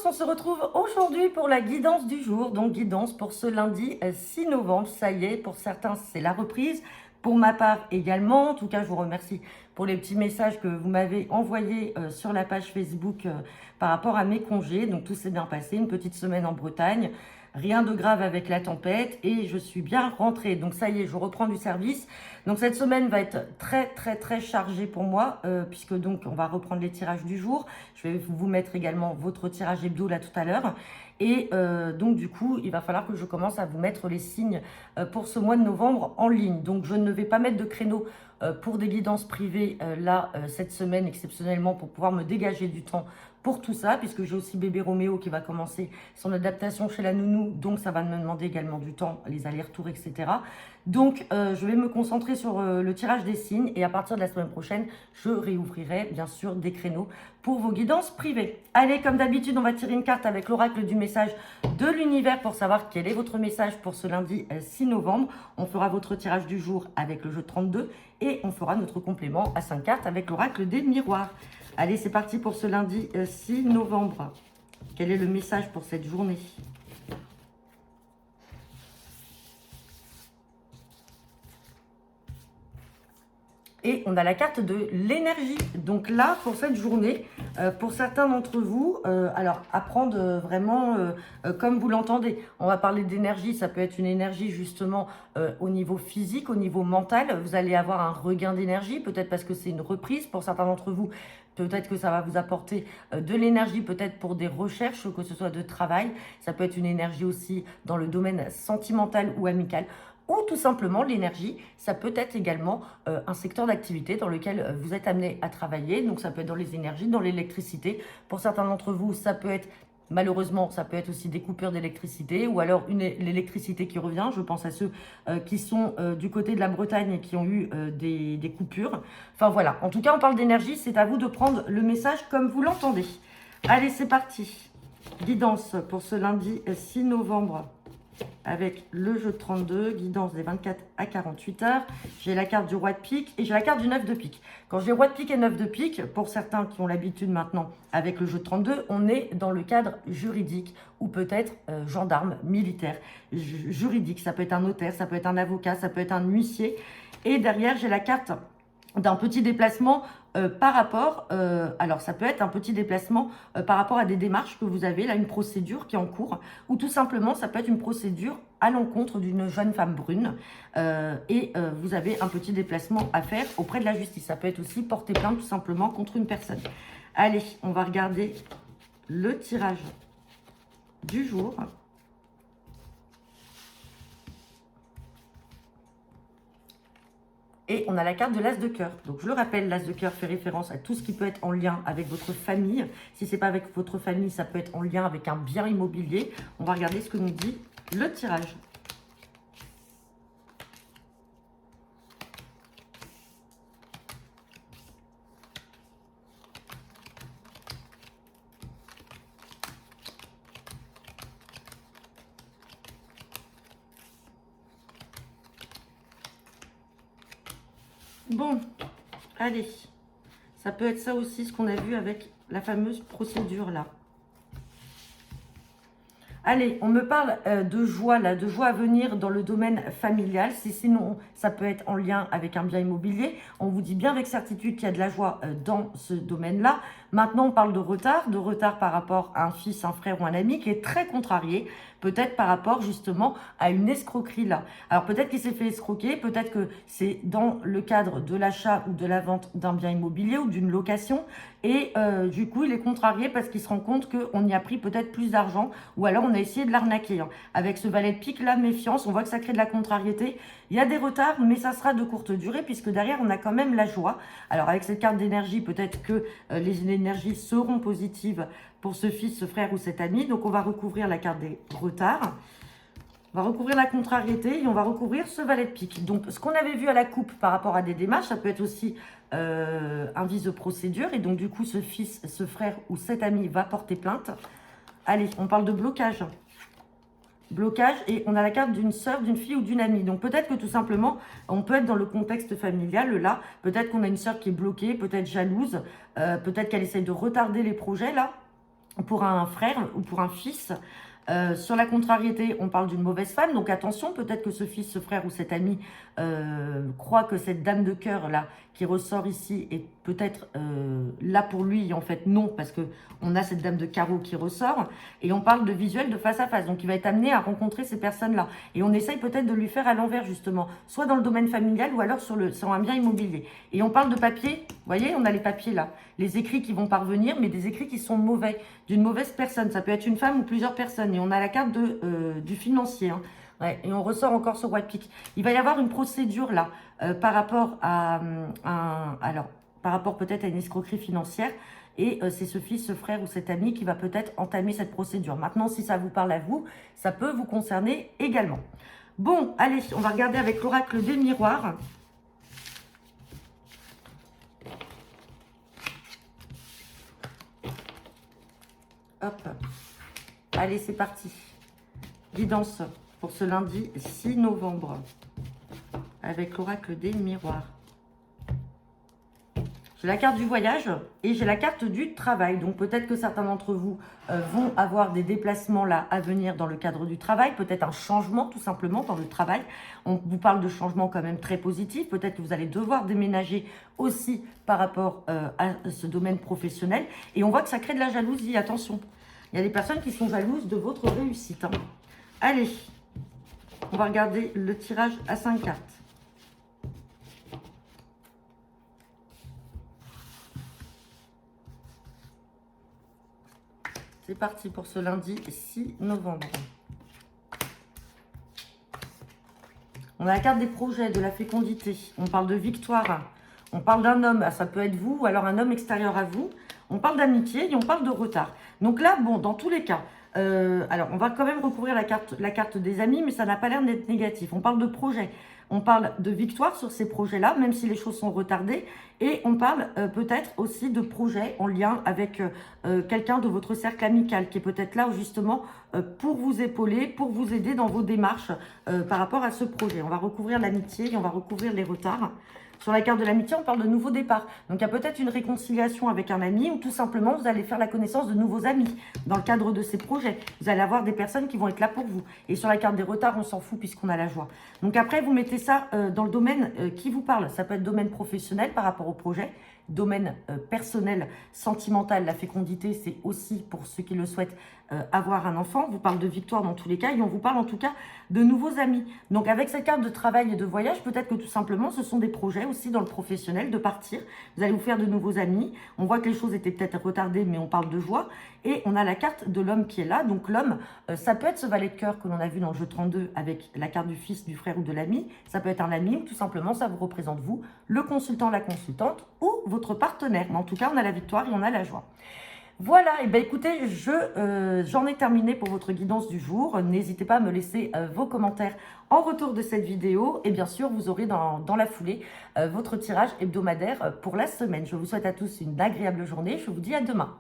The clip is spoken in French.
on se retrouve aujourd'hui pour la guidance du jour, donc guidance pour ce lundi 6 novembre, ça y est, pour certains c'est la reprise, pour ma part également, en tout cas je vous remercie pour les petits messages que vous m'avez envoyés sur la page Facebook par rapport à mes congés, donc tout s'est bien passé, une petite semaine en Bretagne, rien de grave avec la tempête et je suis bien rentrée, donc ça y est, je reprends du service. Donc cette semaine va être très chargée pour moi, puisque donc on va reprendre les tirages du jour. Je vais vous mettre également votre tirage hebdo là tout à l'heure. Et donc du coup, il va falloir que je commence à vous mettre les signes pour ce mois de novembre en ligne. Donc je ne vais pas mettre de créneau pour des guidances privées là cette semaine exceptionnellement pour pouvoir me dégager du temps pour tout ça, puisque j'ai aussi bébé Roméo qui va commencer son adaptation chez la nounou, donc ça va me demander également du temps, les allers-retours, etc. Donc je vais me concentrer sur le tirage des signes et à partir de la semaine prochaine, je réouvrirai bien sûr des créneaux pour vos guidances privées. Allez, comme d'habitude, on va tirer une carte avec l'oracle du message de l'univers pour savoir quel est votre message pour ce lundi 6 novembre. On fera votre tirage du jour avec le jeu 32 et on fera notre complément à 5 cartes avec l'oracle des miroirs. Allez, c'est parti pour ce lundi 6 novembre. Quel est le message pour cette journée ? Et on a la carte de l'énergie. Donc là, pour cette journée, pour certains d'entre vous, alors apprendre vraiment comme vous l'entendez. On va parler d'énergie, ça peut être une énergie justement au niveau physique, au niveau mental. Vous allez avoir un regain d'énergie, peut-être parce que c'est une reprise. Pour certains d'entre vous, peut-être que ça va vous apporter de l'énergie, peut-être pour des recherches, que ce soit de travail. Ça peut être une énergie aussi dans le domaine sentimental ou amical. Ou tout simplement l'énergie, ça peut être également un secteur d'activité dans lequel vous êtes amené à travailler. Donc ça peut être dans les énergies, dans l'électricité. Pour certains d'entre vous, ça peut être, malheureusement, ça peut être aussi des coupures d'électricité ou alors l'électricité qui revient. Je pense à ceux qui sont du côté de la Bretagne et qui ont eu des coupures. Enfin voilà, en tout cas on parle d'énergie, c'est à vous de prendre le message comme vous l'entendez. Allez, c'est parti. Guidance pour ce lundi 6 novembre. Avec le jeu de 32, guidance des 24 à 48 heures. J'ai la carte du roi de pique et j'ai la carte du 9 de pique. Quand j'ai roi de pique et 9 de pique, pour certains qui ont l'habitude maintenant avec le jeu de 32, on est dans le cadre juridique ou peut-être gendarme, militaire. Juridique, ça peut être un notaire, ça peut être un avocat, ça peut être un huissier. Et derrière, j'ai la carte d'un petit déplacement par rapport, alors ça peut être un petit déplacement par rapport à des démarches que vous avez, là une procédure qui est en cours, ou tout simplement ça peut être une procédure à l'encontre d'une jeune femme brune et vous avez un petit déplacement à faire auprès de la justice. Ça peut être aussi porter plainte tout simplement contre une personne. Allez, on va regarder le tirage du jour. Et on a la carte de l'As de cœur. Donc je le rappelle, l'As de cœur fait référence à tout ce qui peut être en lien avec votre famille. Si ce n'est pas avec votre famille, ça peut être en lien avec un bien immobilier. On va regarder ce que nous dit le tirage. Bon, allez, ça peut être ça aussi ce qu'on a vu avec la fameuse procédure là. Allez, on me parle de joie là, de joie à venir dans le domaine familial. Sinon, ça peut être en lien avec un bien immobilier. On vous dit bien avec certitude qu'il y a de la joie dans ce domaine-là. Maintenant, on parle de retard par rapport à un fils, un frère ou un ami qui est très contrarié, peut-être par rapport justement à une escroquerie là. Alors peut-être qu'il s'est fait escroquer, peut-être que c'est dans le cadre de l'achat ou de la vente d'un bien immobilier ou d'une location. Et du coup, il est contrarié parce qu'il se rend compte qu'on y a pris peut-être plus d'argent ou alors on a essayé de l'arnaquer. Avec ce valet de pique, la méfiance, on voit que ça crée de la contrariété. Il y a des retards, mais ça sera de courte durée puisque derrière, on a quand même la joie. Alors avec cette carte d'énergie, peut-être que les énergies seront positives pour ce fils, ce frère ou cet ami. Donc on va recouvrir la carte des retards. On va recouvrir la contrariété et on va recouvrir ce valet de pique. Donc, ce qu'on avait vu à la coupe par rapport à des démarches, ça peut être aussi un vice de procédure. Et donc, du coup, ce fils, ce frère ou cet ami va porter plainte. Allez, on parle de blocage. Blocage et on a la carte d'une sœur, d'une fille ou d'une amie. Donc, peut-être que tout simplement, on peut être dans le contexte familial. Là, peut-être qu'on a une sœur qui est bloquée, peut-être jalouse. Peut-être qu'elle essaye de retarder les projets, là. pour un frère ou pour un fils. Sur la contrariété, on parle d'une mauvaise femme, donc attention, peut-être que ce fils, ce frère ou cet ami croit que cette dame de cœur là qui ressort ici est peut-être là pour lui, en fait non, parce que on a cette dame de carreau qui ressort, et on parle de visuel de face à face, donc il va être amené à rencontrer ces personnes-là, et on essaye peut-être de lui faire à l'envers justement, soit dans le domaine familial ou alors sur un bien immobilier, et on parle de papier, vous voyez, on a les papiers là, les écrits qui vont parvenir, mais des écrits qui sont mauvais, d'une mauvaise personne, ça peut être une femme ou plusieurs personnes, et on a la carte du financier, hein. Ouais, et on ressort encore ce roi de pique. Il va y avoir une procédure là par rapport à par rapport peut-être à une escroquerie financière. Et c'est ce fils, ce frère ou cet ami qui va peut-être entamer cette procédure. Maintenant, si ça vous parle à vous, ça peut vous concerner également. Bon, allez, on va regarder avec l'oracle des miroirs. Hop. Allez, c'est parti. Guidance pour ce lundi 6 novembre avec l'oracle des miroirs. J'ai la carte du voyage et j'ai la carte du travail. Donc peut-être que certains d'entre vous vont avoir des déplacements là à venir dans le cadre du travail. Peut-être un changement tout simplement dans le travail. On vous parle de changement quand même très positif. Peut-être que vous allez devoir déménager aussi par rapport à ce domaine professionnel. Et on voit que ça crée de la jalousie. Attention, il y a des personnes qui sont jalouses de votre réussite, hein. Allez, on va regarder le tirage à 5 cartes. C'est parti pour ce lundi 6 novembre. On a la carte des projets, de la fécondité. On parle de victoire. On parle d'un homme, ça peut être vous ou alors un homme extérieur à vous. On parle d'amitié et on parle de retard. Donc là, bon, dans tous les cas, alors on va quand même recouvrir la carte des amis, mais ça n'a pas l'air d'être négatif. On parle de projet. On parle de victoire sur ces projets-là, même si les choses sont retardées. Et on parle peut-être aussi de projets en lien avec quelqu'un de votre cercle amical qui est peut-être là justement pour vous épauler, pour vous aider dans vos démarches par rapport à ce projet. On va recouvrir l'amitié et on va recouvrir les retards. Sur la carte de l'amitié, on parle de nouveaux départs. Donc, il y a peut-être une réconciliation avec un ami ou tout simplement, vous allez faire la connaissance de nouveaux amis dans le cadre de ces projets. Vous allez avoir des personnes qui vont être là pour vous. Et sur la carte des retards, on s'en fout puisqu'on a la joie. Donc, après, vous mettez ça dans le domaine qui vous parle. Ça peut être domaine professionnel par rapport au projet, domaine personnel, sentimental. La fécondité, c'est aussi pour ceux qui le souhaitent avoir un enfant. On vous parle de victoire dans tous les cas et on vous parle en tout cas de nouveaux amis. Donc avec cette carte de travail et de voyage, peut-être que tout simplement ce sont des projets aussi dans le professionnel de partir. Vous allez vous faire de nouveaux amis. On voit que les choses étaient peut-être retardées, mais on parle de joie. Et on a la carte de l'homme qui est là. Donc l'homme, ça peut être ce valet de cœur que l'on a vu dans le jeu 32 avec la carte du fils, du frère ou de l'ami. Ça peut être un ami ou tout simplement ça vous représente vous, le consultant, la consultante ou votre partenaire. Mais en tout cas, on a la victoire et on a la joie. Voilà, et bien écoutez, j'en ai terminé pour votre guidance du jour. N'hésitez pas à me laisser vos commentaires en retour de cette vidéo. Et bien sûr, vous aurez dans la foulée votre tirage hebdomadaire pour la semaine. Je vous souhaite à tous une agréable journée. Je vous dis à demain.